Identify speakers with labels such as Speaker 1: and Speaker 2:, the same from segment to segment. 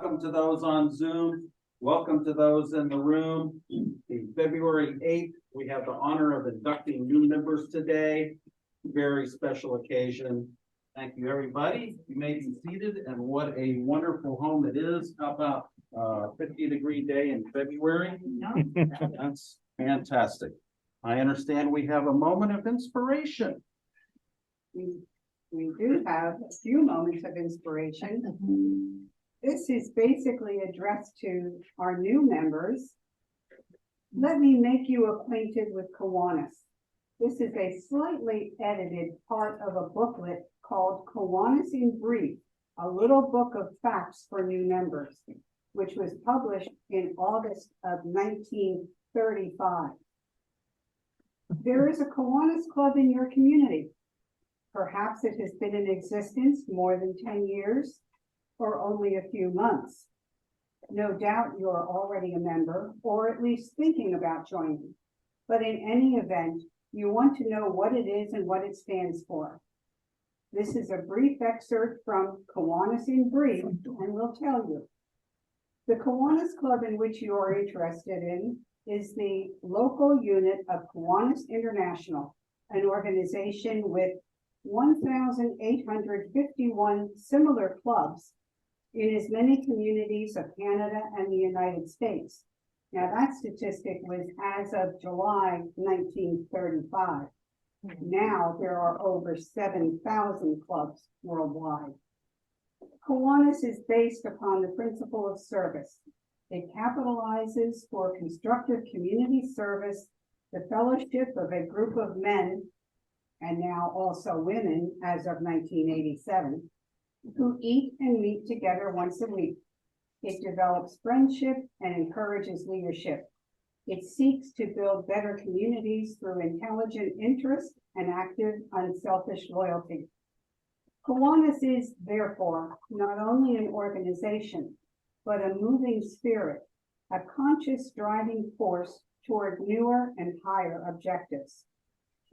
Speaker 1: welcome to those on Zoom. Welcome to those in the room. The February 8th, we have the honor of inducting new members today. Very special occasion. Thank you, everybody. You may be seated, and what a wonderful home it is. How about 50-degree day in February? That's fantastic. I understand we have a moment of inspiration.
Speaker 2: We do have a few moments of inspiration. This is basically addressed to our new members. Let me make you acquainted with Kiwanis. This is a slightly edited part of a booklet called Kiwanis in Brief, a little book of facts for new members, which was published in August of 1935. There is a Kiwanis Club in your community. Perhaps it has been in existence more than 10 years or only a few months. No doubt you are already a member or at least thinking about joining. But in any event, you want to know what it is and what it stands for. This is a brief excerpt from Kiwanis in Brief, and we'll tell you. The Kiwanis Club in which you are interested in is the local unit of Kiwanis International, an organization with 1,851 similar clubs in as many communities of Canada and the United States. Now that statistic was as of July 1935. Now there are over 7,000 clubs worldwide. Kiwanis is based upon the principle of service. It capitalizes for constructive community service, the fellowship of a group of men, and now also women as of 1987, who eat and meet together once a week. It develops friendship and encourages leadership. It seeks to build better communities through intelligent interest and active, unselfish loyalty. Kiwanis is, therefore, not only an organization, but a moving spirit, a conscious driving force toward newer and higher objectives.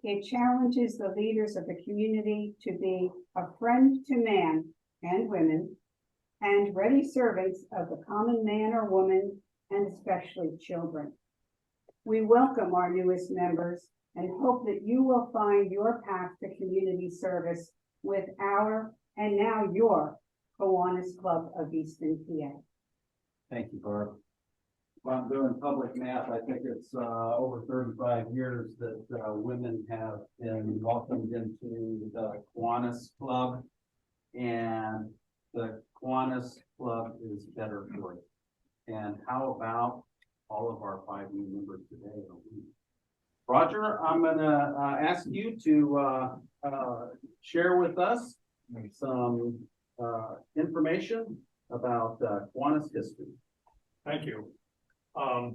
Speaker 2: It challenges the leaders of the community to be a friend to man and women, and ready servants of the common man or woman, and especially children. We welcome our newest members and hope that you will find your path to community service with our, and now your, Kiwanis Club of Easton, PA.
Speaker 1: Thank you, Barb. If I'm doing public math, I think it's over 35 years that women have been welcomed into the Kiwanis Club, and the Kiwanis Club is better for you. And how about all of our 5 new members today? Roger, I'm going to ask you to share with us some information about Kiwanis history.
Speaker 3: Thank you. I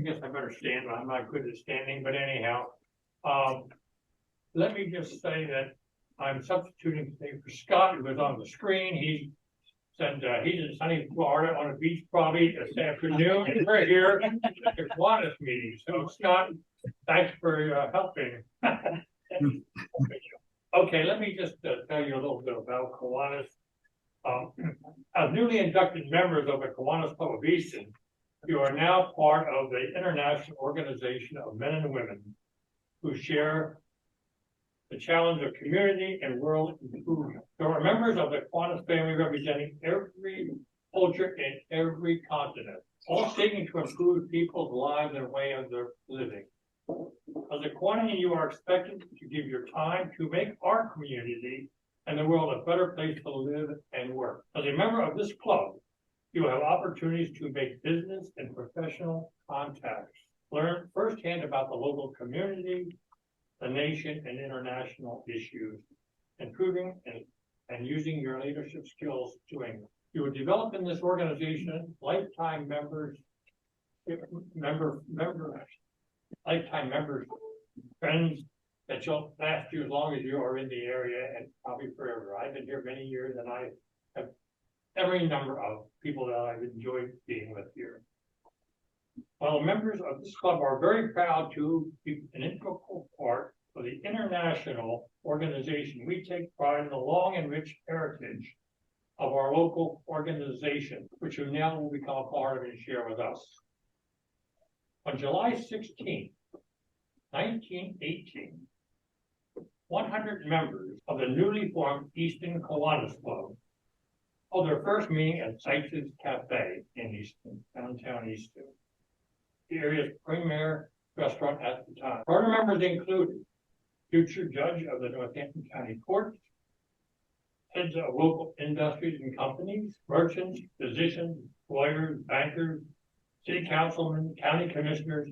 Speaker 3: guess I better stand, but I'm not good at standing, but anyhow, let me just say that I'm substituting today for Scott, who was on the screen. He said he's in sunny Florida on a beach probably this afternoon, and we're here at the Kiwanis meeting. So Scott, thanks for helping. Okay, let me just tell you a little bit about Kiwanis. As newly inducted members of the Kiwanis Club of Easton, you are now part of the international organization of men and women who share the challenge of community and world improvement. There are members of the Kiwanis family representing every culture and every continent, all seeking to improve people's lives and way of their living. As a Kiwanis, you are expected to give your time to make our community and the world a better place to live and work. As a member of this club, you will have opportunities to make business and professional contacts, learn firsthand about the local community, the nation, and international issues, improving and using your leadership skills doing it. You will develop in this organization lifetime friends that shall last you as long as you are in the area and probably forever. I've been here many years, and I have every number of people that I've enjoyed being with here. While members of this club are very proud to be an integral part of the international organization, we take pride in the long and rich heritage of our local organization, which you now will become a part of and share with us. On July 16, 1918, 100 members of the newly formed Easton Kiwanis Club held their first meeting at Sykes' Cafe in Easton, downtown Easton, the area's premier restaurant at the time. Charter members included future judge of the Northampton County Court, heads of local industries and companies, merchants, physicians, lawyers, bankers, city councilmen, county commissioners,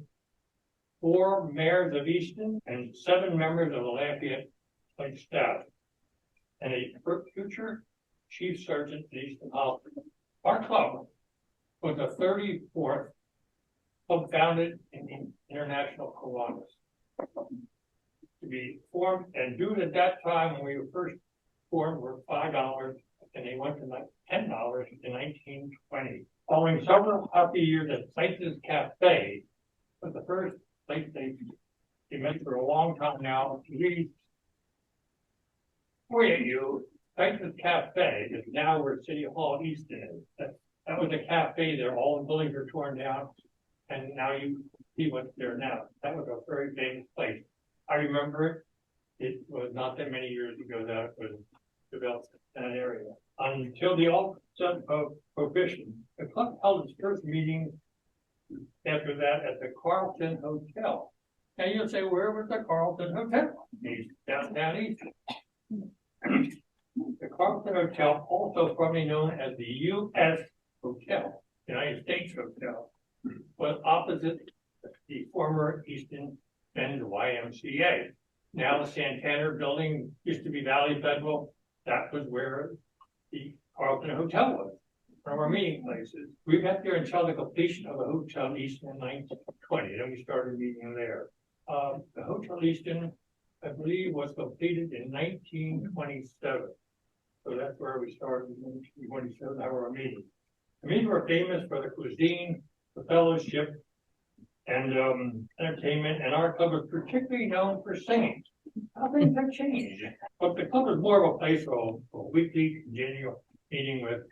Speaker 3: 4 mayors of Easton, and 7 members of the Lafayette Place staff, and a future chief surgeon at Easton Hospital. Our club was the 34th club founded in the International Kiwanis to be formed, and due at that time when we were first formed were $5, and they went to $10 in 1920. Following several happy years at Sykes' Cafe was the first place they met for a long time now. For you, Sykes' Cafe is now where City Hall Easton is. That was a cafe there. All the buildings are torn down, and now you see what's there now. That was a very famous place. I remember it. It was not that many years ago that it was developed in that area. Until the onset of Prohibition, the club held its first meeting after that at the Carlton Hotel. Now you'll say, where was the Carlton Hotel? Downtown Easton. The Carlton Hotel, also formerly known as the U.S. Hotel, United States Hotel, was opposite the former Easton Men's YMCA. Now the Santana building used to be Valley Federal. That was where the Carlton Hotel was, one of our meeting places. We met there until the completion of the Hotel Easton in 1920. Then we started meeting there. The Hotel Easton, I believe, was completed in 1927. So that's where we started in 1927, that were our meetings. The meetings were famous for the cuisine, the fellowship, and entertainment, and our club was particularly known for singing. How things have changed. But the club was more of a place for a weekly congenial meeting with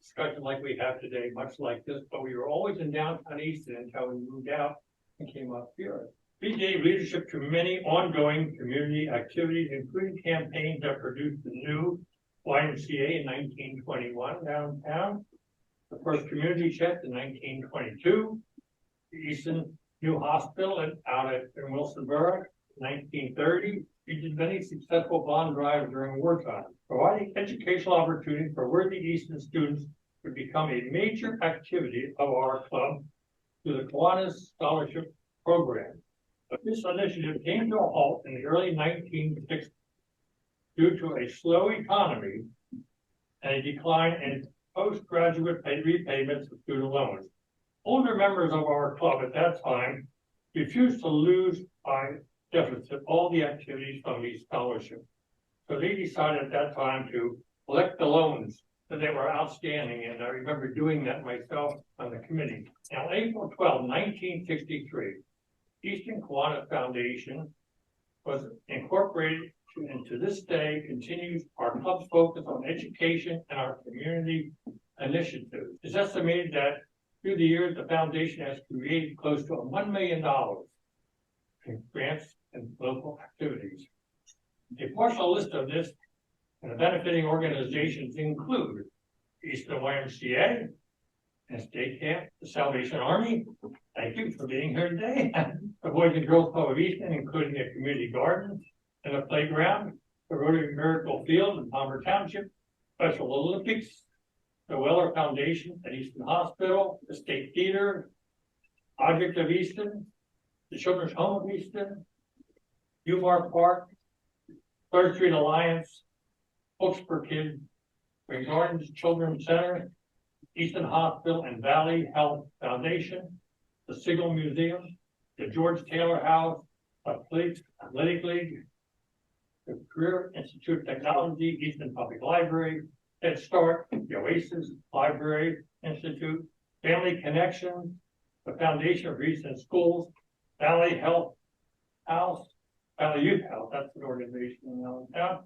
Speaker 3: discussion like we have today, much like this, but we were always in downtown Easton until we moved out and came up here. We gave leadership to many ongoing community activities, including campaigns that produced the new YMCA in 1921 downtown, the first community check in 1922, the Easton New Hospital out in Wilsonboro in 1930. We did many successful bond drives during wartime. Providing educational opportunities for worthy Easton students would become a major activity of our club through the Kiwanis Scholarship Program. But this initiative came to a halt in the early 1960s due to a slow economy and a decline in postgraduate repayments of student loans. Older members of our club at that time refused to lose by deficit all the activities from these scholarships. So they decided at that time to collect the loans that they were outstanding, and I remember doing that myself on the committee. Now, April 12, 1963, Easton Kiwanis Foundation was incorporated and to this day continues our club's focus on education and our community initiatives. It's estimated that through the years, the foundation has created close to $1 million in grants and local activities. A partial list of this and the benefiting organizations include Easton YMCA, and State Camp, the Salvation Army. Thank you for being here today. The Boys and Girls Club of Easton, including a community garden and a playground, the Rotary Miracle Field in Palmer Township, Special Olympics, the Weller Foundation at Easton Hospital, the State Theater, Object of Easton, the Children's Home of Easton, Umar Park, 3rd Street Alliance, Books for Kids, Green Gardens Children's Center, Easton Hospital and Valley Health Foundation, the Siegel Museum, the George Taylor House, Athletic League, the Career Institute of Technology, Easton Public Library, Head Start, the Oasis Library Institute, Family Connections, the Foundation of Easton Schools, Valley Health House, Valley Youth Health, that's an organization in Allentown,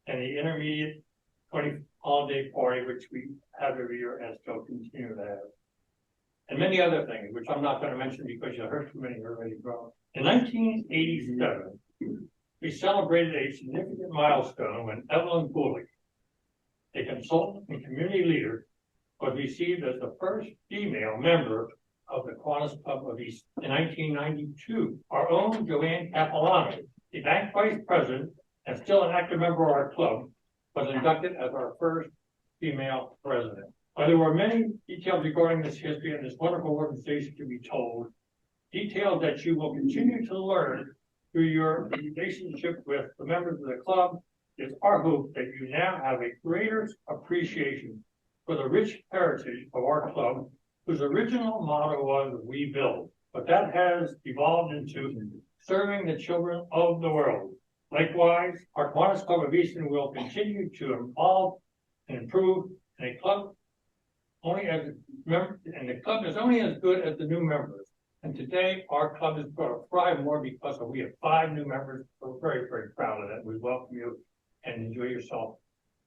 Speaker 3: and the Intermediate holiday party, which we have every year and still continue to have. And many other things, which I'm not going to mention because you heard too many already, bro. In 1987, we celebrated a significant milestone when Evelyn Cooley, a consultant and community leader, was received as the first female member of the Kiwanis Club of East. In 1992, our own Joanne Capilano, the bank vice president and still an active member of our club, was inducted as our first female president. There were many details regarding this history and this wonderful organization to be told, details that you will continue to learn through your relationship with the members of the club. It's our hope that you now have a greater appreciation for the rich heritage of our club, whose original motto was "We Build," but that has evolved into serving the children of the world. Likewise, our Kiwanis Club of Easton will continue to evolve and improve, and the club is only as good as the new members. And today, our club is going to thrive more because we have 5 new members. We're very, very proud of that. We welcome you and enjoy yourself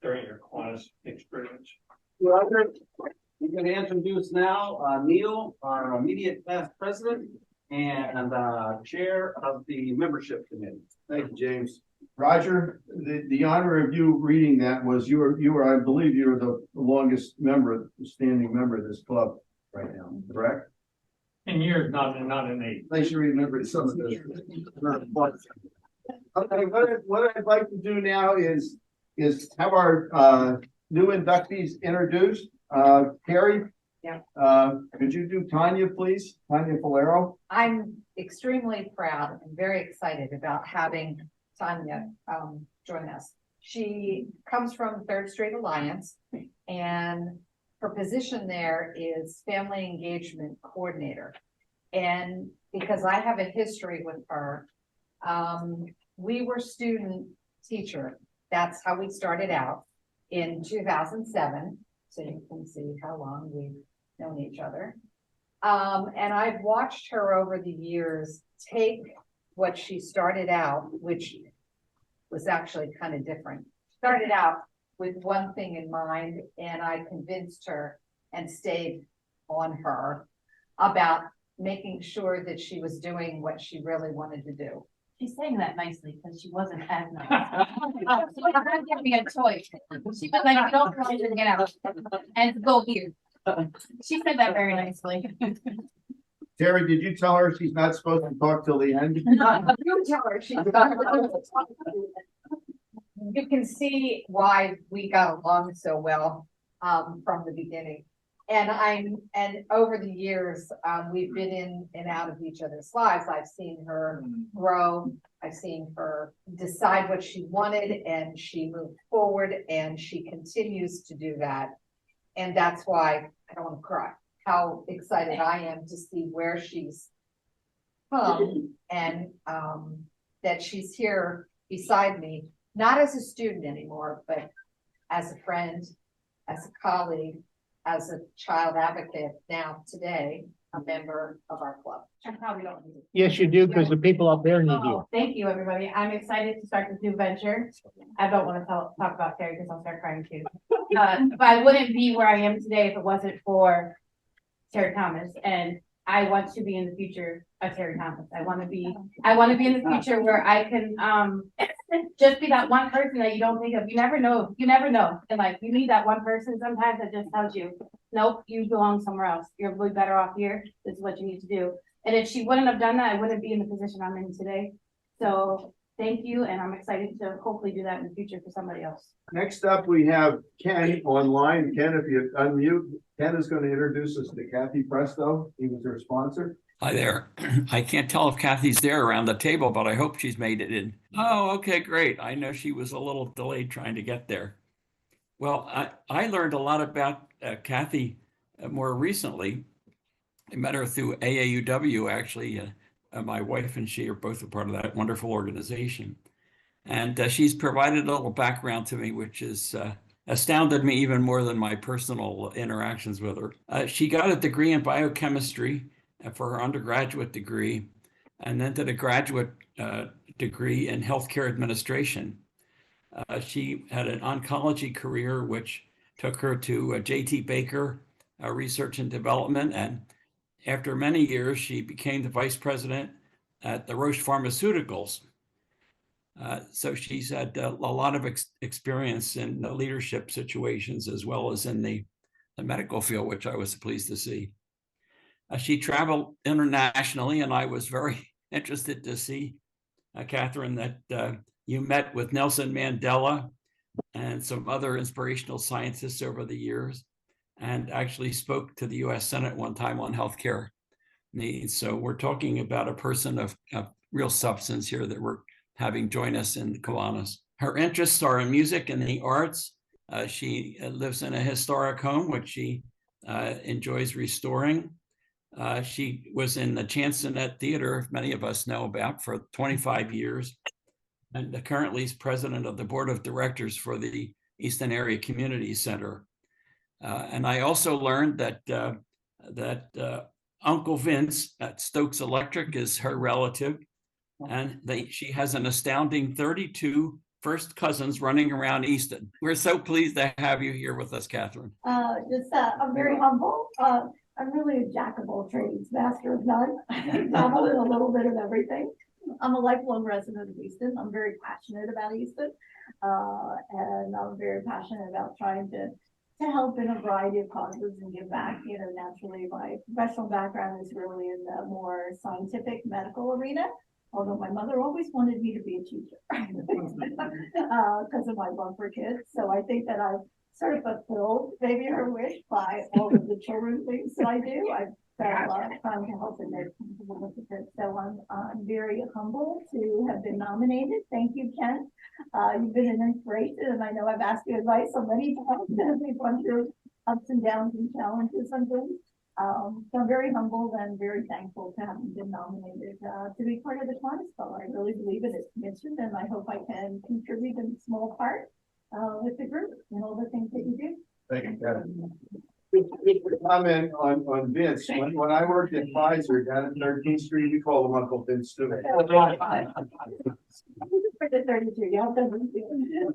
Speaker 3: during your Kiwanis experience.
Speaker 1: Roger, we're going to introduce now Neil, our immediate past president and chair of the membership committee.
Speaker 4: Thank you, James. Roger, the honor of you reading that was you were, I believe you were the longest member, standing member of this club right now, correct?
Speaker 3: In years, not in age.
Speaker 4: I should remember some of this. Okay, what I'd like to do now is have our new inductees introduced. Carrie?
Speaker 5: Yeah.
Speaker 4: Could you do Tanya, please? Tanya Valero?
Speaker 5: I'm extremely proud and very excited about having Tanya join us. She comes from Third Street Alliance, and her position there is Family Engagement Coordinator. And because I have a history with her, we were student teacher. That's how we started out in 2007. So you can see how long we've known each other. And I've watched her over the years take what she started out, which was actually kind of different. Started out with one thing in mind, and I convinced her and stayed on her about making sure that she was doing what she really wanted to do.
Speaker 6: She's saying that nicely because she wasn't as nice. She was trying to give me a choice. She was like, "Don't try to get out and go here." She said that very nicely.
Speaker 4: Terry, did you tell her she's not supposed to talk till the end?
Speaker 5: You tell her she's got. You can see why we got along so well from the beginning. And over the years, we've been in and out of each other's lives. I've seen her grow. I've seen her decide what she wanted, and she moved forward, and she continues to do that. And that's why I don't want to cry. How excited I am to see where she's come, and that she's here beside me, not as a student anymore, but as a friend, as a colleague, as a child advocate, now today, a member of our club.
Speaker 6: I probably don't need it.
Speaker 7: Yes, you do, because the people up there need you.
Speaker 6: Oh, thank you, everybody. I'm excited to start this new venture. I don't want to talk about Terry because I'll start crying too. But I wouldn't be where I am today if it wasn't for Terry Thomas, and I want to be in the future of Terry Thomas. I want to be in the future where I can just be that one person that you don't think of. You never know. And like, you need that one person sometimes that just tells you, nope, you belong somewhere else. You're really better off here. This is what you need to do. And if she wouldn't have done that, I wouldn't be in the position I'm in today. So thank you, and I'm excited to hopefully do that in the future for somebody else.
Speaker 4: Next up, we have Ken online. Ken, if you unmute, Ken is going to introduce us to Kathy Presto. He was her sponsor.
Speaker 8: Hi there. I can't tell if Kathy's there around the table, but I hope she's made it in. Oh, okay, great. I know she was a little delayed trying to get there. Well, I learned a lot about Kathy more recently. I met her through AAUW, actually. My wife and she are both a part of that wonderful organization. And she's provided a little background to me, which has astounded me even more than my personal interactions with her. She got a degree in biochemistry for her undergraduate degree, and then did a graduate degree in healthcare administration. She had an oncology career, which took her to J.T. Baker Research and Development. And after many years, she became the vice president at the Roche Pharmaceuticals. So she's had a lot of experience in leadership situations as well as in the medical field, which I was pleased to see. She traveled internationally, and I was very interested to see, Catherine, that you met with Nelson Mandela and some other inspirational scientists over the years, and actually spoke to the US Senate one time on healthcare needs. So we're talking about a person of real substance here that we're having join us in Kiwanis. Her interests are in music and the arts. She lives in a historic home, which she enjoys restoring. She was in the Chansonette Theater, many of us know about, for 25 years, and currently is president of the board of directors for the Easton Area Community Center. And I also learned that Uncle Vince at Stokes Electric is her relative, and she has an astounding 32 first cousins running around Easton. We're so pleased to have you here with us, Catherine.
Speaker 9: I'm very humble. I'm really a jack of all trades, master of none. Dabble in a little bit of everything. I'm a lifelong resident of Easton. I'm very passionate about Easton, and I'm very passionate about trying to help in a variety of causes and give back. You know, naturally, my professional background is really in the more scientific medical arena. Although my mother always wanted me to be a teacher because of my love for kids. So I think that I've sort of fulfilled maybe her wish by all of the children things that I do. I've spent a lot of time to help in their benefits. So I'm very humble to have been nominated. Thank you, Ken. You've been an inspiration, and I know I've asked you advice so many times as we've gone through ups and downs and challenges and things. So I'm very humbled and very thankful to having been nominated to be part of the Kiwanis Club. I really believe it is commissioned, and I hope I can contribute in a small part with the group and all the things that you do.
Speaker 4: Thank you, Kevin. Comment on Vince. When I worked at Pfizer down at 13th Street, we call him Uncle Vince too.
Speaker 9: For the 32, yeah,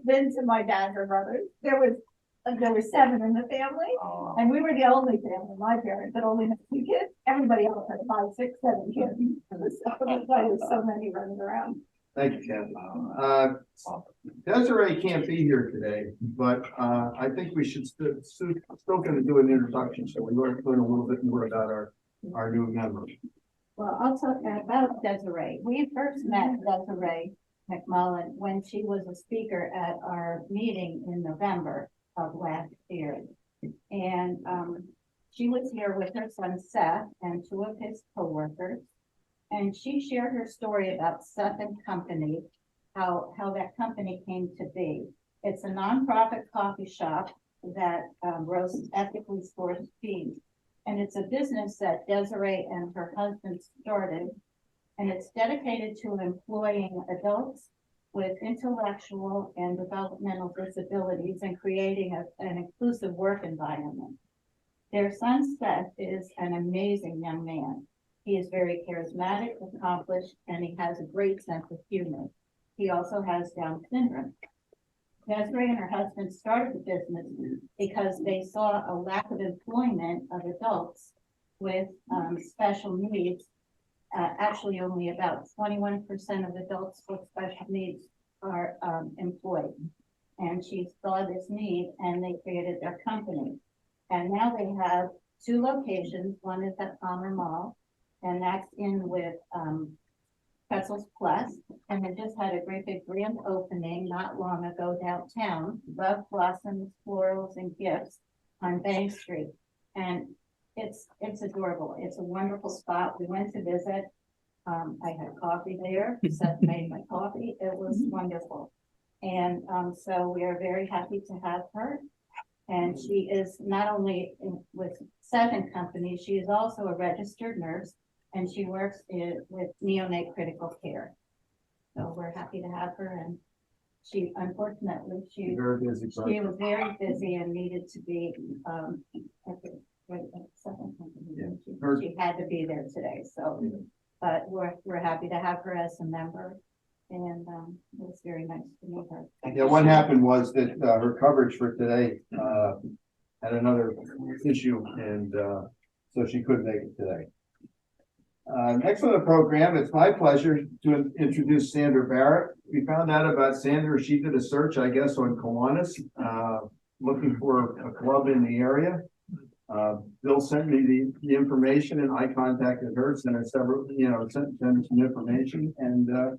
Speaker 9: Vince and my dad are brothers. There were 7 in the family, and we were the only family. My parents had only had 2 kids. Everybody else had 5, 6, 7 kids. That's why there's so many running around.
Speaker 4: Thank you, Ken. Desiree can't be here today, but I think we should still going to do an introduction, so we learn a little bit more about our new member.
Speaker 2: Well, I'll talk about Desiree. We first met Desiree McMullen when she was a speaker at our meeting in November of last year. And she was here with her son Seth and 2 of his co-workers. And she shared her story about Seth and Company, how that company came to be. It's a nonprofit coffee shop that roasts ethically sourced beans. And it's a business that Desiree and her husband started. And it's dedicated to employing adults with intellectual and developmental disabilities and creating an inclusive work environment. Their son Seth is an amazing young man. He is very charismatic, accomplished, and he has a great sense of humor. He also has Down syndrome. Desiree and her husband started the business because they saw a lack of employment of adults with special needs. Actually, only about 21% of adults with special needs are employed. And she saw this need, and they created their company. And now they have 2 locations. One is at Palmer Mall, and that's in with Pretzels Plus. And they just had a great big grand opening not long ago downtown. Love Blossoms, Florals, and Gifts on Bank Street. And it's adorable. It's a wonderful spot. We went to visit. I had coffee there. Seth made my coffee. It was wonderful. And so we are very happy to have her. And she is not only with Seth and Company, she is also a registered nurse, and she works with neonate critical care. So we're happy to have her. And she, unfortunately, she was very busy and needed to be at the second company. Yeah. She had to be there today. So, but we're happy to have her as a member.
Speaker 9: And, it was very nice to meet her.
Speaker 4: Yeah, what happened was that, her coverage for today, had another issue and, so she couldn't make it today. Next on the program, it's my pleasure to introduce Sandra Barrett. We found out about Sandra. She did a search, I guess, on Kiwanis, looking for a club in the area. Bill sent me the information and I contacted her, sent her sent her some information, and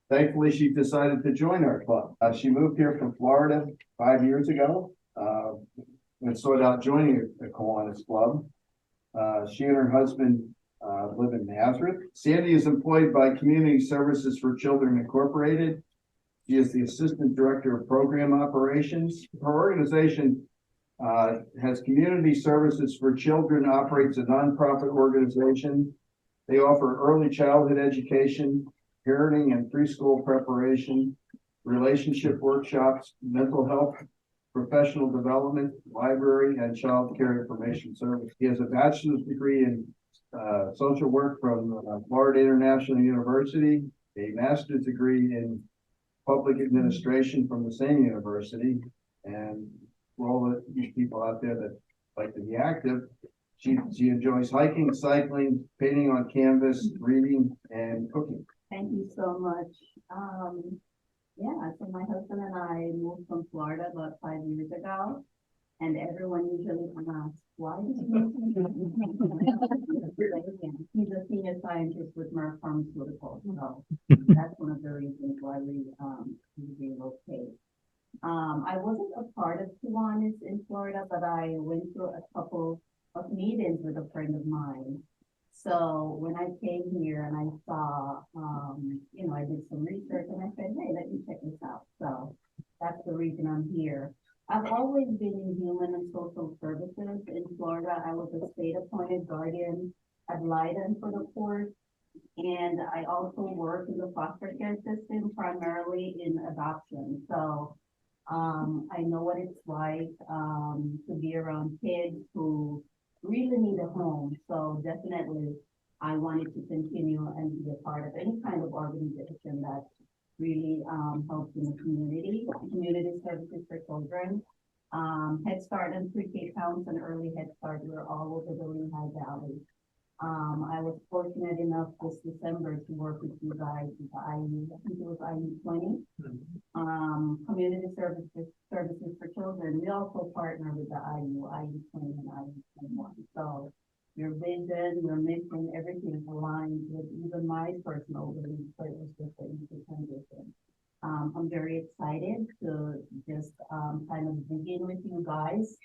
Speaker 4: thankfully she decided to join our club. She moved here from Florida 5 years ago and sought out joining a Kiwanis club. She and her husband live in Nazareth. Sandy is employed by Community Services for Children Incorporated. She is the Assistant Director of Program Operations. Her organization has Community Services for Children, operates a nonprofit organization. They offer early childhood education, parenting and preschool preparation, relationship workshops, mental health, professional development, library, and child care information service. He has a bachelor's degree in social work from Florida International University, a master's degree in public administration from the same university. And for all the people out there that like to be active, she enjoys hiking, cycling, painting on canvas, reading, and cooking.
Speaker 9: Thank you so much. Yeah, so my husband and I moved from Florida about 5 years ago, and everyone usually asks, why did you move from He's a senior scientist with Merck Pharmaceuticals, so that's one of the reasons why we relocate. I wasn't a part of Kiwanis in Florida, but I went to a couple of meetings with a friend of mine. So when I came here and I saw, I did some research and I said, hey, let me check this out. So that's the reason I'm here. I've always been in human and social services in Florida. I was a state appointed guardian ad litem for the court. And I also work in the foster care system, primarily in adoption. So I know what it's like to be around kids who really need a home. So definitely I wanted to continue and be a part of any kind of organization that really helps in the community services for children. Head Start and pre-K counts and early Head Start were all over the Lehigh Valley. I was fortunate enough this December to work with you guys with the IU, I think it was IU 20, Community Services for Children. We also partner with the IU 20 and IU 21. So your vision, your mission, everything aligns with even my personal beliefs, but it was just an easy transition. I'm very excited to just kind of begin with you guys.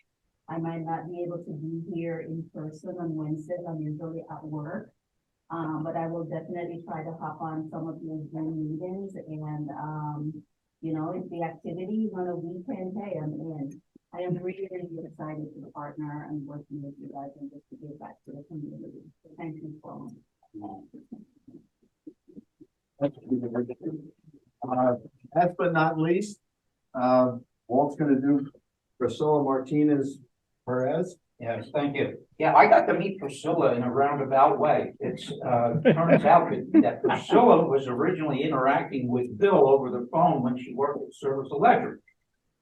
Speaker 9: I might not be able to be here in person on Wednesdays. I'm usually at work, but I will definitely try to hop on some of your Zoom meetings. And, if the activity is on a weekend, hey, I'm in. I am really, really excited to partner and working with you guys and just to give back to the community. So thank you so much.
Speaker 4: Last but not least, Walt's going to do Priscilla Martinez Perez.
Speaker 10: Yes, thank you. Yeah, I got to meet Priscilla in a roundabout way. It's turns out that Priscilla was originally interacting with Bill over the phone when she worked at Service Electric.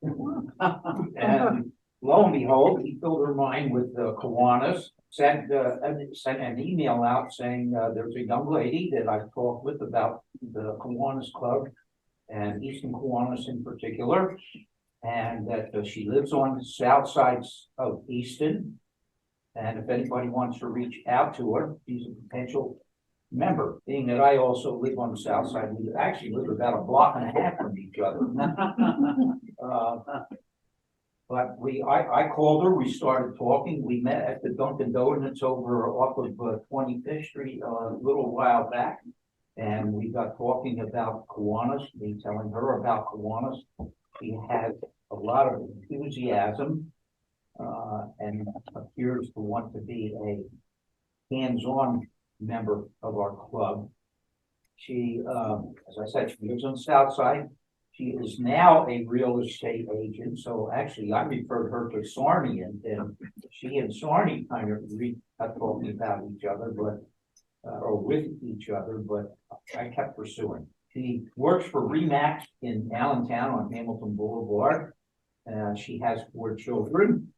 Speaker 10: And lo and behold, he filled her mind with Kiwanis, sent an email out saying there's a young lady that I've talked with about the Kiwanis Club and Easton Kiwanis in particular, and that she lives on the south side of Easton. And if anybody wants to reach out to her, she's a potential member. Being that I also live on the south side, we actually live about a block and a half from each other. But I called her, we started talking, we met at the Dunkin' Donuts over off of 25th Street a little while back. And we got talking about Kiwanis, me telling her about Kiwanis. She has a lot of enthusiasm and appears to want to be a hands-on member of our club. She, as I said, she lives on the south side. She is now a real estate agent. So actually, I referred her to Sarni, and she and Sarni kind of got talking about each other, but or with each other. But I kept pursuing. She works for Remax in Allentown on Hamilton Boulevard. She has 4 children,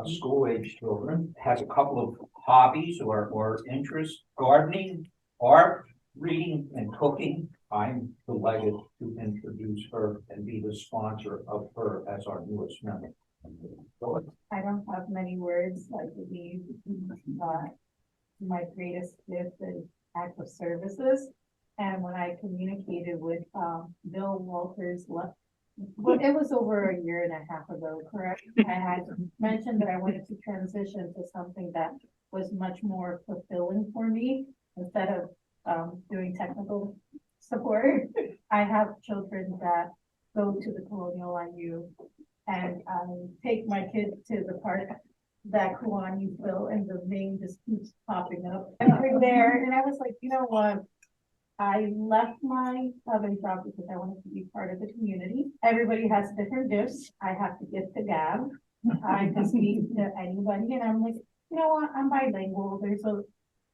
Speaker 10: school-age children, has a couple of hobbies or interests, gardening, art, reading, and cooking. I'm delighted to introduce her and be the sponsor of her as our newest member.
Speaker 9: I don't have many words. I believe my greatest gift is act of services. And when I communicated with Bill Walters, well, it was over a year and a half ago, correct? I had mentioned that I wanted to transition to something that was much more fulfilling for me instead of doing technical support. I have children that go to the Colonial IU, and take my kids to the park that Kiwanis built, and the name just keeps popping up everywhere. And I was like, you know what? I left my other job because I wanted to be part of the community. Everybody has different gifts. I have to give to Gab. I can speak to anybody, and I'm like, you know what? I'm bilingual. There's a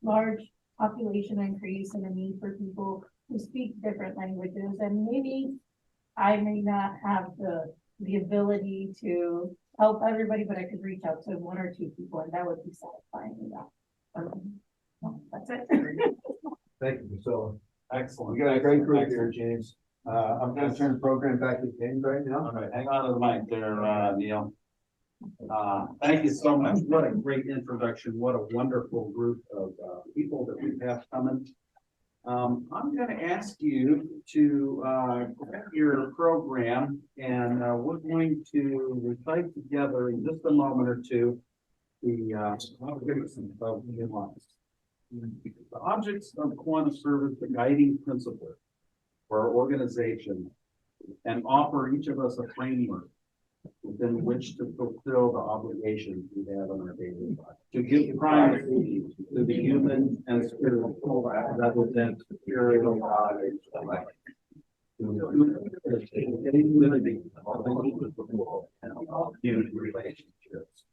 Speaker 9: large population increase and a need for people who speak different languages, and maybe I may not have the ability to help everybody, but I could reach out to 1 or 2 people, and that would be satisfying enough. That's it.
Speaker 4: Thank you, so.
Speaker 1: Excellent.
Speaker 4: We got a great group here, James. I'm gonna turn the program back to James right now.
Speaker 1: All right, hang on to the mic there, Neil. Thank you so much. What a great introduction. What a wonderful group of people that we have coming. I'm going to ask you to grab your program, and we're going to recite together in just a moment or two the objects of Kiwanis. The objects of Kiwanis serve as the guiding principle for our organization and offer each of us a framework within which to fulfill the obligations we have in our daily life. To give primacy to the human and spiritual rather than material values. Living and human relationships.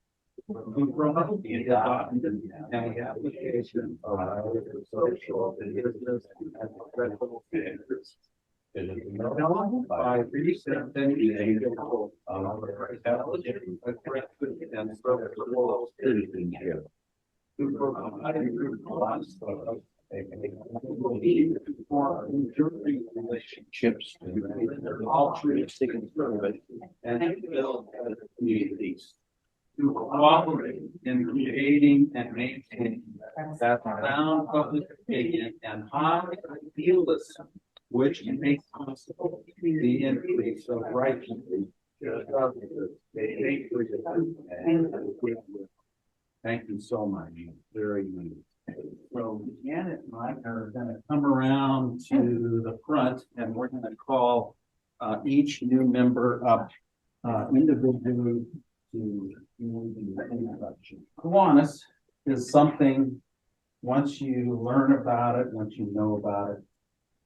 Speaker 1: We promote the adoption and the application of our social, business, and professional standards. It is developed by recent thinking of intelligent, aggressive, and social citizenship. To provide response of enduring relationships altruistic service and build communities. To cooperate in creating and maintaining that sound public opinion and high idealism which can make possible the increase of righteousness. Thank you so much. Very good. So Janet and I are going to come around to the front, and we're going to call each new member up individually to the introduction. Kiwanis is something, once you learn about it, once you know about it,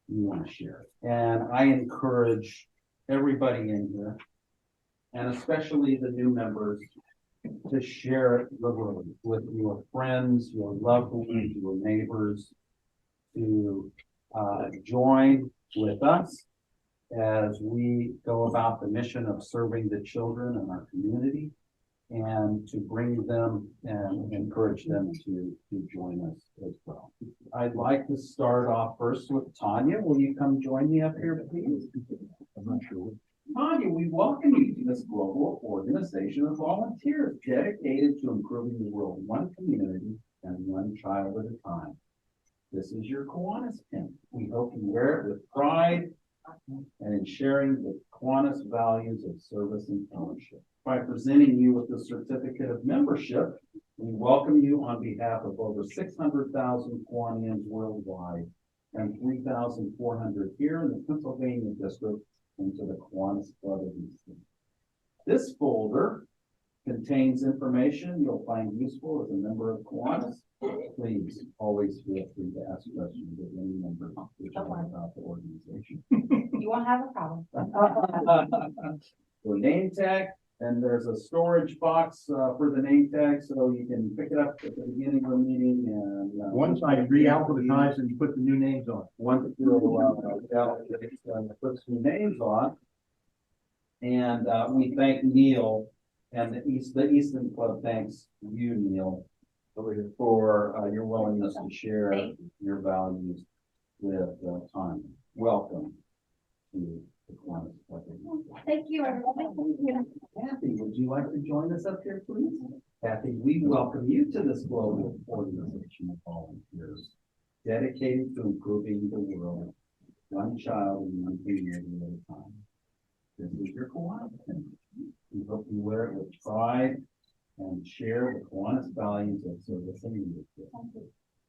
Speaker 1: you want to share it. And I encourage everybody in here, and especially the new members, to share it liberally with your friends, your loved ones, your neighbors, to join with us as we go about the mission of serving the children in our community, and to bring them and encourage them to join us as well. I'd like to start off first with Tanya. Will you come join me up here, please? I'm not sure. Tanya, we welcome you to this global organization of volunteers dedicated to improving the world one community and one child at a time. This is your Kiwanis pin. We hope you wear it with pride and in sharing the Kiwanis values of service and fellowship. By presenting you with the certificate of membership, we welcome you on behalf of over 600,000 Kiwanians worldwide and 3,400 here in the Pennsylvania district into the Kiwanis Club of Easton. This folder contains information you'll find useful as a member of Kiwanis. Please always feel free to ask questions of any member about the organization.
Speaker 6: You won't have a problem.
Speaker 1: Your name tag And there's a storage box, for the name tag, so you can pick it up at the beginning of the meeting and.
Speaker 4: Once I re-alphabetize and put the new names on.
Speaker 1: Once you put some names on. And, we thank Neil and the Easton Club thanks you, Neil, for, your willingness to share your values with, Tanya. Welcome to the Kiwanis Club.
Speaker 9: Thank you, everyone.
Speaker 1: Kathy, would you like to join us up here, please? Kathy, we welcome you to this global organization of volunteers dedicated to improving the world, one child and one community at a time. This is your Kiwanis. We hope you wear it with pride and share the Kiwanis values of service and leadership.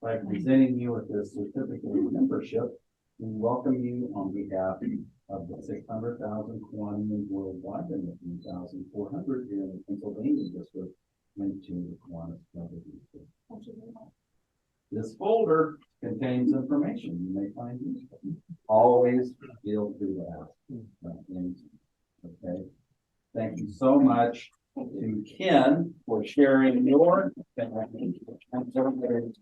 Speaker 1: By presenting you with this certificate of membership, we welcome you on behalf of the 600,000 Kiwanians worldwide and the 3,400 here in the Pennsylvania district into the Kiwanis Club of Easton. This folder contains information you may find useful. Always feel free to ask things. Okay. Thank you so much to Ken for sharing your.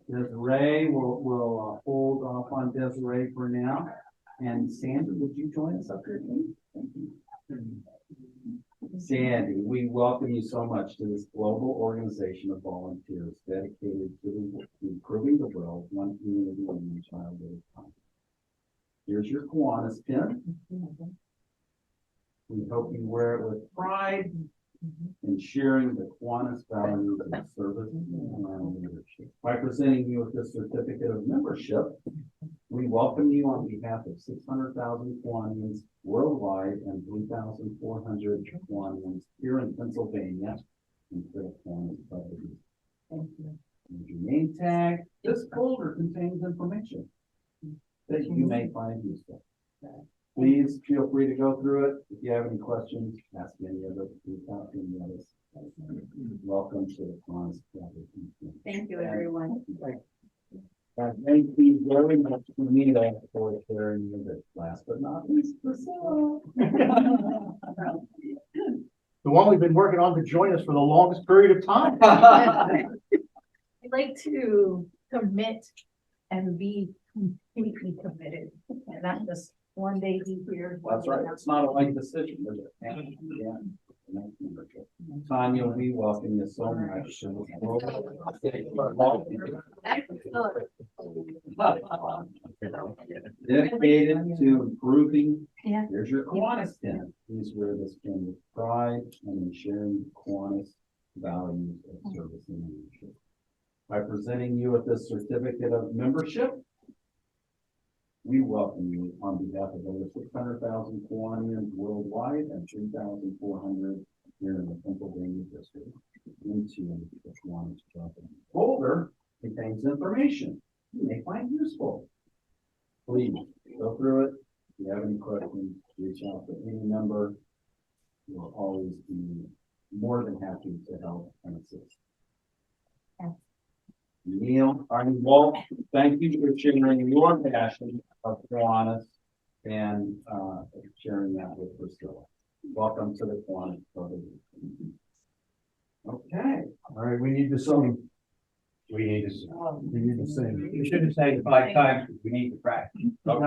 Speaker 1: Desiree will hold off on Desiree for now. And Sandy, would you join us up here, please? Thank you. Sandy, we welcome you so much to this global organization of volunteers dedicated to improving the world, one community and one child at a time. Here's your Kiwanis pin. We hope you wear it with pride in sharing the Kiwanis values of service and leadership. By presenting you with this certificate of membership, we welcome you on behalf of 600,000 Kiwanians worldwide and 3,400 Kiwanians here in Pennsylvania. And for the Kiwanis Club of Easton. Thank you. And your name tag. This folder contains information that you may find useful. Please feel free to go through it. If you have any questions, ask any of us. Reach out to any of us. Welcome to the Kiwanis Club of Easton.
Speaker 6: Thank you, everyone.
Speaker 1: Thank you very much to Nita for sharing with us. Last but not least, Priscilla.
Speaker 4: The one we've been working on to join us for the longest period of time.
Speaker 9: I'd like to commit and be completely committed, and not just one day here.
Speaker 1: That's right. It's not a light decision, is it? Yeah. Tanya, we welcome you so much. Dedicated to improving.
Speaker 9: Yeah.
Speaker 1: Here's your Kiwanis pin. Please wear this pin with pride and in sharing Kiwanis values of service and leadership. By presenting you with this certificate of membership, we welcome you on behalf of over 600,000 Kiwanians worldwide and 3,400 here in the Pennsylvania district into the Kiwanis Club. Folder contains information you may find useful. Please go through it. If you have any questions, reach out to any member. We'll always be more than happy to help and assist. Neil, Walt, thank you for sharing your passion of Kiwanis and sharing that with Priscilla. Welcome to the Kiwanis Club. Okay.
Speaker 4: All right, we need to sing. We need to sing. We need to sing.
Speaker 10: You shouldn't say it 5 times, because we need to practice.
Speaker 4: No.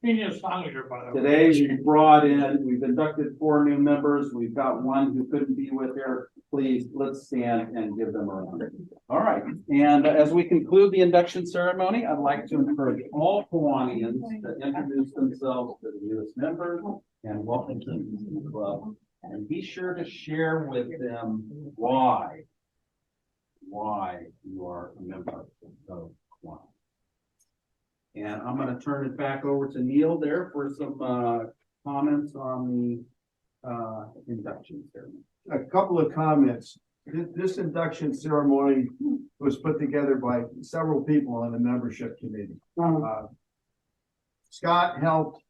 Speaker 3: Genius song here, by the way.
Speaker 1: Today we've inducted 4 new members. We've got one who couldn't be with here. Please, let's stand and give them a round. All right. And as we conclude the induction ceremony, I'd like to encourage all Kiwanians to introduce themselves to the newest members and welcome to the Easton Club. And be sure to share with them why you are a member of Kiwanis. And I'm going to turn it back over to Neil there for some comments on the induction ceremony.
Speaker 4: A couple of comments. This induction ceremony was put together by several people on the membership committee. Scott helped,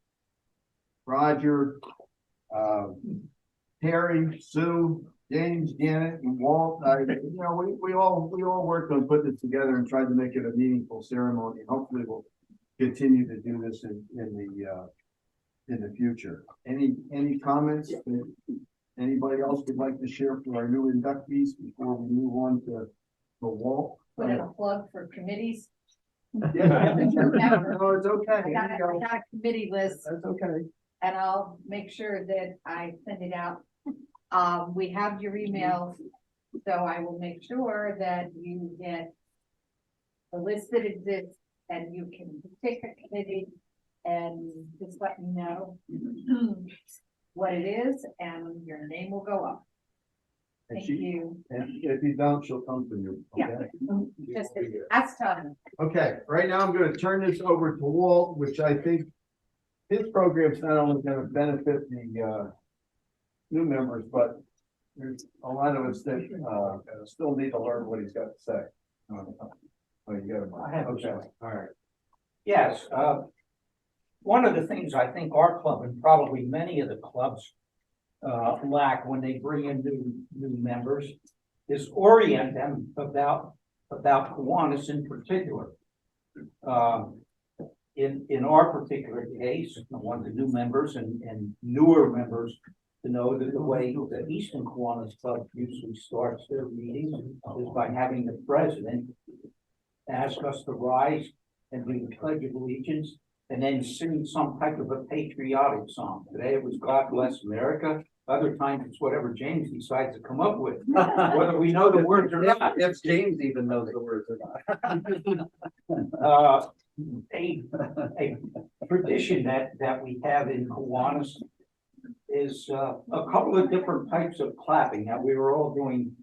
Speaker 4: Roger, Terry, Sue, James, Janet, and Walt. We all worked on putting it together and tried to make it a meaningful ceremony. Hopefully we'll continue to do this in the future. Any comments? Anybody else would like to share for our new inductees before we move on to the wall?
Speaker 5: Put in a plug for committees.
Speaker 4: Yeah, no, it's okay.
Speaker 5: I got a committee list
Speaker 4: That's okay.
Speaker 5: and I'll make sure that I send it out. We have your emails, so I will make sure that you get the list that exists and you can pick a committee and just let me know what it is and your name will go up.
Speaker 4: And
Speaker 5: Thank
Speaker 4: she,
Speaker 5: you.
Speaker 4: and if you don't, she'll come to you.
Speaker 5: Yeah.
Speaker 4: Okay?
Speaker 5: Just ask time.
Speaker 4: Okay, right now I'm gonna turn this over to Walt, which I think his program's not only gonna benefit the new members, but there's a lot of us that still need to learn what he's got to say. Oh, you got him.
Speaker 10: I have it.
Speaker 4: Okay, all right.
Speaker 10: Yes, one of the things I think our club and probably many of the clubs lack when they bring in new members is orient them about Kiwanis in particular. In our particular case, I want the new members and newer members to know that the way the Easton Kiwanis Club usually starts their meetings is by having the president ask us to rise and do the Pledge of Allegiance and then sing some type of a patriotic song. Today it was God Bless America. Other times it's whatever James decides to come up with, whether we know the words or not.
Speaker 1: If James even knows the words or not.
Speaker 10: A tradition that we have in Kiwanis is a couple of different types of clapping. Now, we were all doing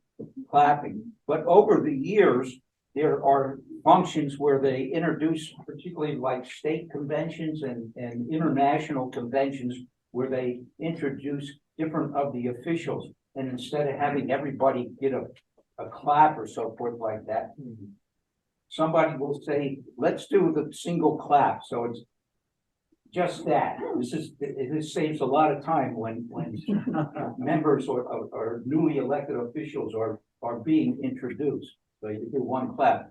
Speaker 10: clapping, but over the years, there are functions where they introduce, particularly like state conventions and international conventions, where they introduce different of the officials. And instead of having everybody get a clap or so forth like that, somebody will say, let's do the single clap. So it's just that. This saves a lot of time when members or newly elected officials are being introduced. So you do one clap.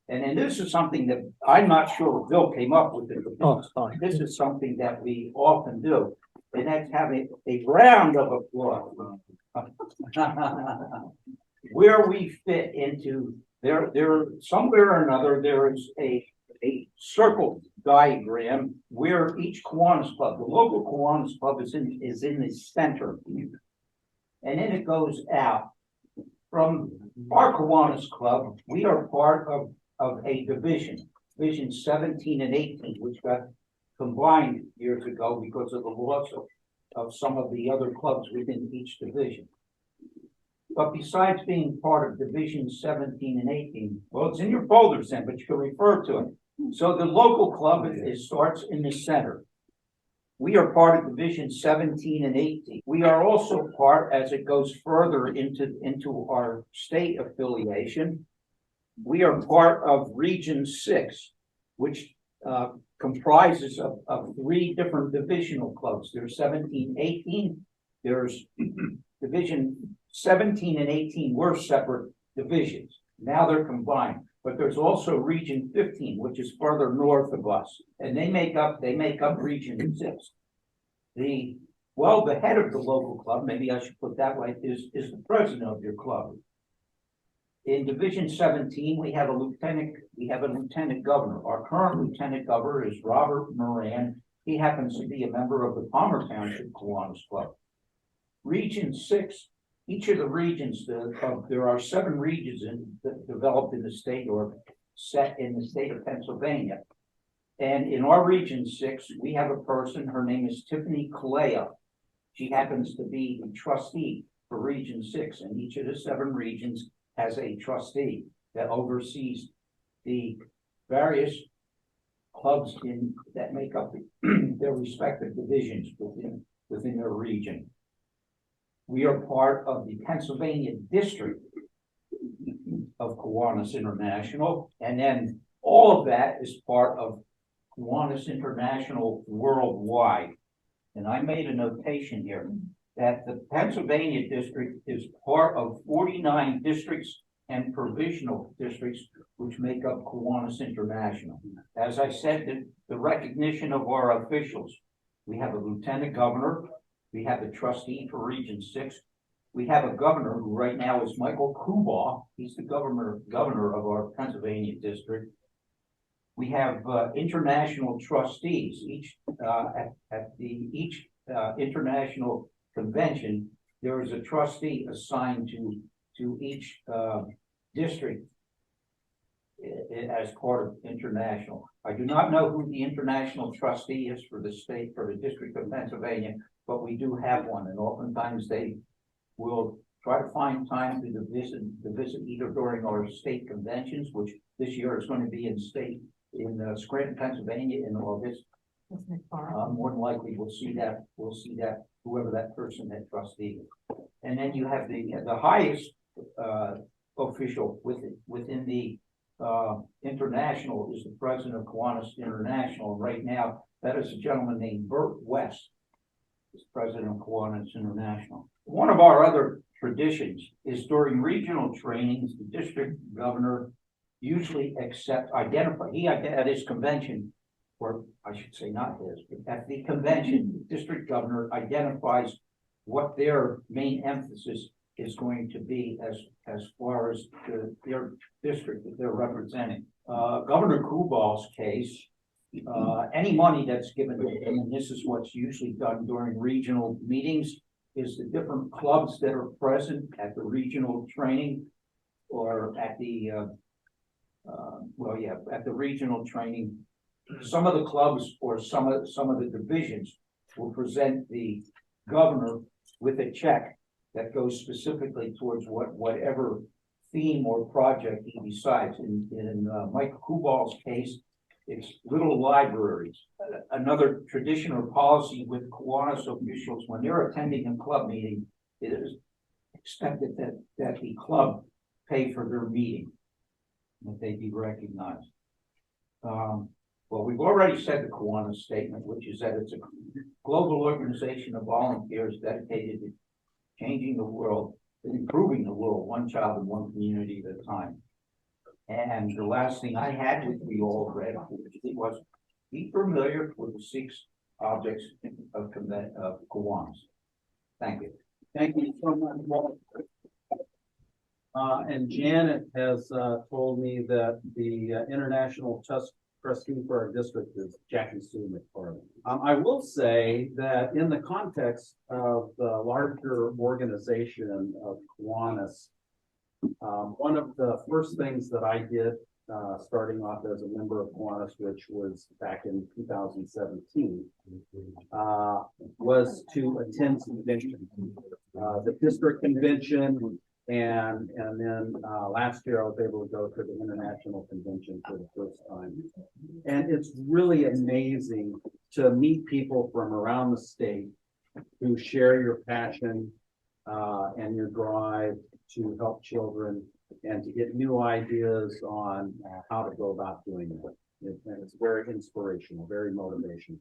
Speaker 10: And then this is something that I'm not sure Bill came up with it, but this is something that we often do. And that's having a round of applause. Where we fit into there somewhere or another, there is a circle diagram where each Kiwanis Club, the local Kiwanis Club is in the center. And then it goes out. From our Kiwanis Club, we are part of a division 17 and 18, which got combined years ago because of the loss of some of the other clubs within each division. But besides being part of Division 17 and 18, well, it's in your folders then, but you can refer to it. So the local club starts in the center. We are part of Division 17 and 18. We are also part, as it goes further into our state affiliation, we are part of Region 6, which comprises of 3 different divisional clubs. There's 17, 18. There's Division 17 and 18 were separate divisions. Now they're combined. But there's also Region 15, which is further north of us, and they make up Region 6. The head of the local club, maybe I should put that way, is the president of your club. In Division 17, we have a lieutenant governor. Our current lieutenant governor is Robert Moran. He happens to be a member of the Palmer Township Kiwanis Club. Region 6, each of the regions, there are 7 regions developed in the state or set in the state of Pennsylvania. And in our Region 6, we have a person, her name is Tiffany Kalea. She happens to be the trustee for Region 6, and each of the 7 regions has a trustee that oversees the various clubs that make up their respective divisions within their region. We are part of the Pennsylvania district of Kiwanis International, and then all of that is part of Kiwanis International worldwide. And I made a notation here that the Pennsylvania district is part of 49 districts and provisional districts which make up Kiwanis International. As I said, the recognition of our officials. We have a lieutenant governor. We have the trustee for Region 6. We have a governor who right now is Michael Kubaugh. He's the governor of our Pennsylvania district. We have international trustees. Each international convention, there is a trustee assigned to each district as part of international. I do not know who the international trustee is for the state, for the District of Pennsylvania, but we do have one, and oftentimes they will try to find time to visit either during our state conventions, which this year is going to be in Scranton, Pennsylvania in August. More than likely we'll see that whoever that person, that trustee is. And then you have the highest official within the international is the president of Kiwanis International. Right now, that is a gentleman named Burt West, is president of Kiwanis International. One of our other traditions is during regional trainings, the district governor usually at his convention, or I should say not his, but at the convention, the district governor identifies what their main emphasis is going to be as far as their district that they're representing. Governor Kubaugh's case, any money that's given to him, and this is what's usually done during regional meetings, is the different clubs that are present at the regional training or at the at the regional training. Some of the clubs or some of the divisions will present the governor with a check that goes specifically towards whatever theme or project he decides. In Mike Kubaugh's case, it's little libraries. Another tradition or policy with Kiwanis officials, when they're attending a club meeting, it is expected that the club pay for their meeting, that they be recognized. Well, we've already said the Kiwanis statement, which is that it's a global organization of volunteers dedicated to changing the world, improving the world, one child and one community at a time. And the last thing I had, which we all read, was be familiar with the 6 objects of Kiwanis. Thank you.
Speaker 1: Thank you so much, Walt. And Janet has told me that the international trustee for our district is Jackie Sue McFarland. I will say that in the context of the larger organization of Kiwanis, one of the first things that I did starting off as a member of Kiwanis, which was back in 2017, was to attend conventions, the district convention, and then last year I was able to go to the international convention for the first time. And it's really amazing to meet people from around the state who share your passion and your drive to help children and to get new ideas on how to go about doing it. And it's very inspirational, very motivational.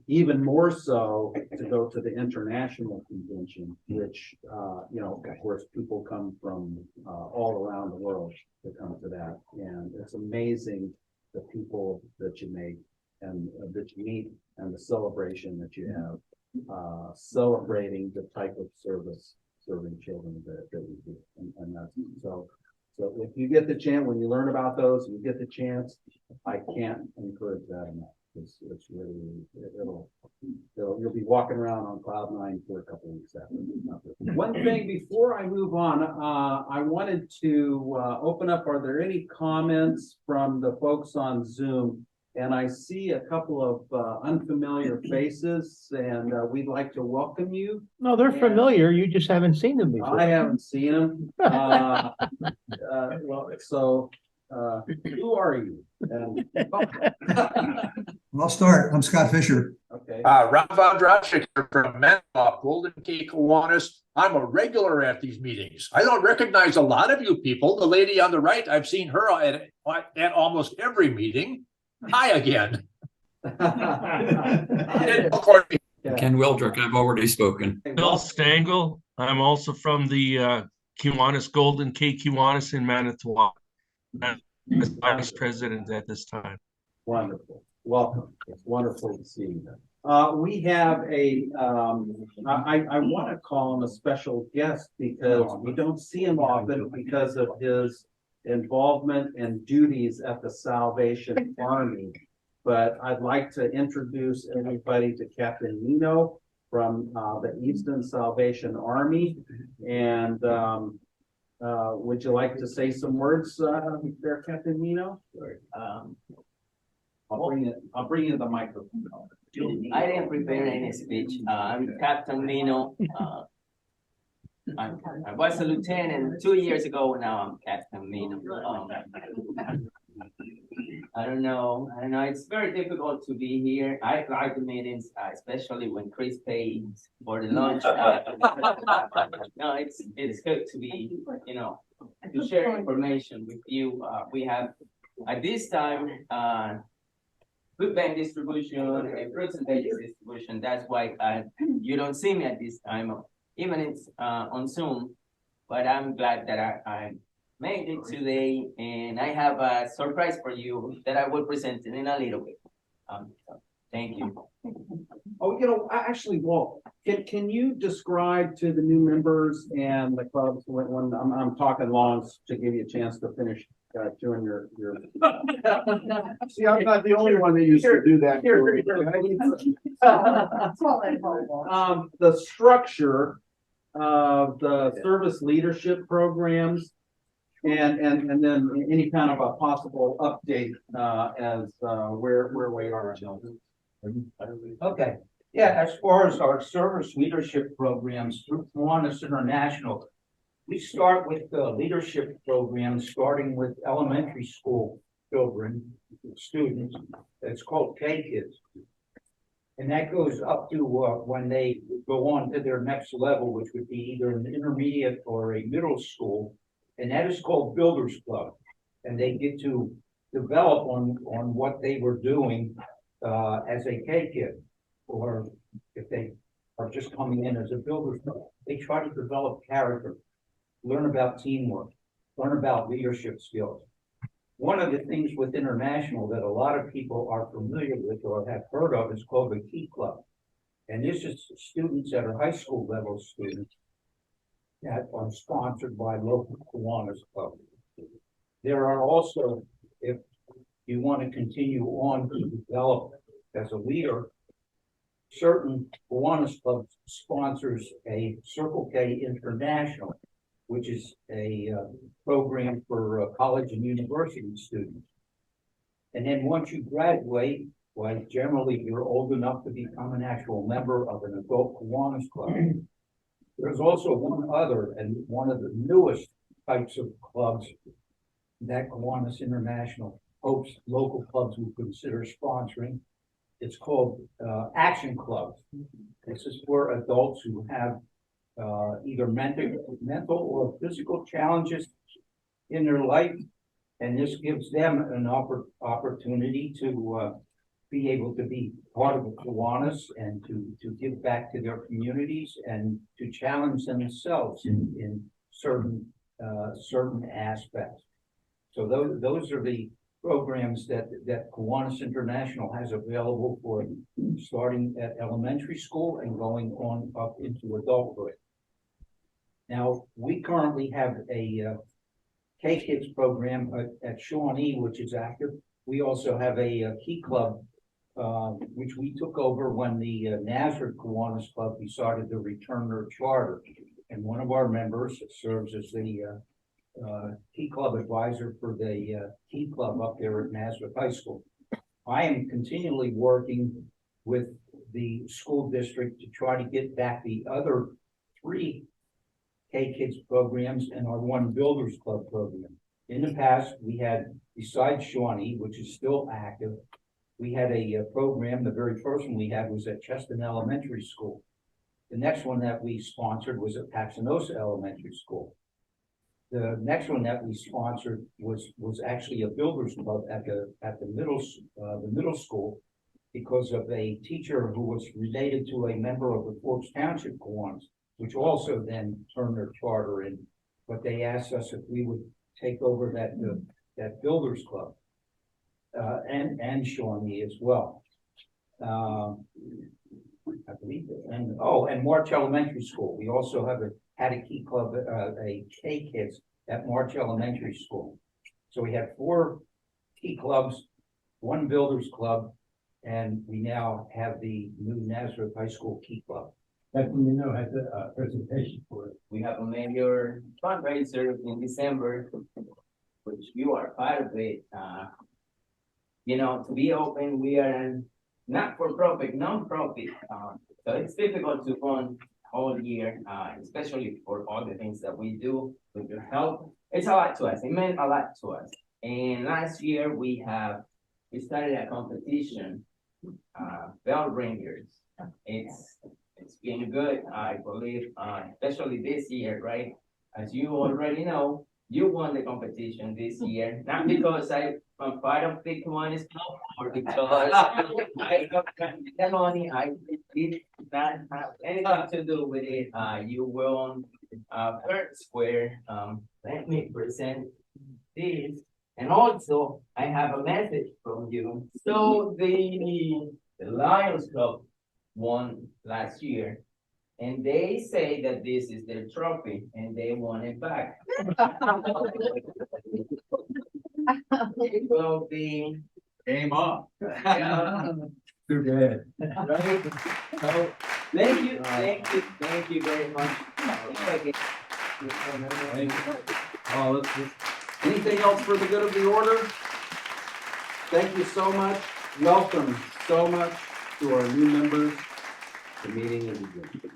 Speaker 1: Even more so to go to the international convention, which, you know, of course, people come from all around the world to come to that. And it's amazing the people that you make and that you meet and the celebration that you have, celebrating the type of serving children that we do. And that's so if you get the chance, when you learn about those, you get the chance, I can't encourage that enough. It's really, you'll be walking around on cloud 9 for a couple of weeks after. One thing before I move on, I wanted to open up, are there any comments from the folks on Zoom? And I see a couple of unfamiliar faces, and we'd like to welcome you.
Speaker 7: No, they're familiar. You just haven't seen them before.
Speaker 1: I haven't seen them. Who are you?
Speaker 11: I'll start. I'm Scott Fisher.
Speaker 1: Okay.
Speaker 12: Ralph Andrashik from Manitowoc, Golden Key, Kiwanis. I'm a regular at these meetings. I don't recognize a lot of you people. The lady on the right, I've seen her at almost every meeting. Hi again.
Speaker 8: Ken Wildrick, I've already spoken.
Speaker 13: Bill Stengel. I'm also from the Kiwanis, Golden Key Kiwanis in Manitowoc. I'm vice president at this time.
Speaker 1: Wonderful. Welcome. It's wonderful to see you. We have I want to call him a special guest because we don't see him often because of his involvement and duties at the Salvation Army. But I'd like to introduce everybody to Captain Nino from the Easton Salvation Army. And would you like to say some words there, Captain Nino? I'll bring you the microphone.
Speaker 14: I didn't prepare any speech. I'm Captain Nino. I was a lieutenant 2 years ago. Now I'm Captain Nino. I don't know. It's very difficult to be here. I like the meetings, especially when Chris pays for the lunch. No, it's good to be, to share information with you. We have at this time food bank distribution and fruits and veggies distribution. That's why you don't see me at this time, even it's on Zoom. But I'm glad that I made it today, and I have a surprise for you that I will present in a little bit. So thank you.
Speaker 1: Oh, actually, Walt, can you describe to the new members and the clubs when I'm talking long to give you a chance to finish doing your.
Speaker 4: See, I'm not the only one that used to do that.
Speaker 1: The structure of the service leadership programs. And then any kind of a possible update as where we are.
Speaker 10: Okay, yeah, as far as our service leadership programs through Kiwanis International, we start with the leadership program, starting with elementary school children, students. It's called K-Kids. And that goes up to when they go on to their next level, which would be either an intermediate or a middle school. And that is called Builders Club. And they get to develop on what they were doing as a K-Kid, or if they are just coming in as a Builders Club. They try to develop character, learn about teamwork, learn about leadership skills. One of the things with International that a lot of people are familiar with or have heard of is called the Key Club. And this is students that are high school level students that are sponsored by local Kiwanis clubs. There are also, if you want to continue on to develop as a leader, certain Kiwanis clubs sponsors a Circle K International, which is a program for college and university students. And then once you graduate, well, generally you're old enough to become an actual member of an adult Kiwanis club. There's also one other and one of the newest types of clubs that Kiwanis International hopes local clubs will consider sponsoring. It's called Action Clubs. This is for adults who have either mental or physical challenges in their life, and this gives them an opportunity to be able to be part of the Kiwanis and to give back to their communities and to challenge themselves in certain aspects. So those are the programs that Kiwanis International has available for starting at elementary school and going on up into adulthood. Now, we currently have a K-Kids program at Shawnee, which is active. We also have a Key Club, which we took over when the Nazareth Kiwanis Club decided to return their charter. And one of our members serves as the Key Club advisor for the Key Club up there at Nazareth High School. I am continually working with the school district to try to get back the other 3 K-Kids programs and our one Builders Club program. In the past, we had, besides Shawnee, which is still active, we had a program. The very first one we had was at Cheston Elementary School. The next one that we sponsored was at Paxenosa Elementary School. The next one that we sponsored was actually a Builders Club at the middle school, because of a teacher who was related to a member of the Forbes Township Kiwanis, which also then turned their charter in. But they asked us if we would take over that Builders Club and Shawnee as well. I believe it. And, oh, and March Elementary School. We also have had a key club, a K Kids at March Elementary School. So we have 4 key clubs, 1 builders club, and we now have the new Nazareth High School Key Club.
Speaker 1: That you know has a presentation for it.
Speaker 14: We have a major fundraiser in December, which you are part of it. You know, to be open, we are a not-for-profit, non-profit. So it's difficult to run all year, especially for all the things that we do with your help. It's a lot to us. It meant a lot to us. And last year we started a competition, bell ringers. It's been good, I believe, especially this year, right? As you already know, you won the competition this year, not because I'm part of the Kiwanis Club or because I got the money. I did not have anything to do with it. You won third square. Let me present this. And also, I have a message from you. So the Lions Club won last year, and they say that this is their trophy, and they want it back. It will be
Speaker 1: Game up.
Speaker 14: too
Speaker 1: bad.
Speaker 14: Right? So, thank you very much.
Speaker 1: Anything else for the good of the order? Thank you so much. Welcome so much to our new members. The meeting is adjourned.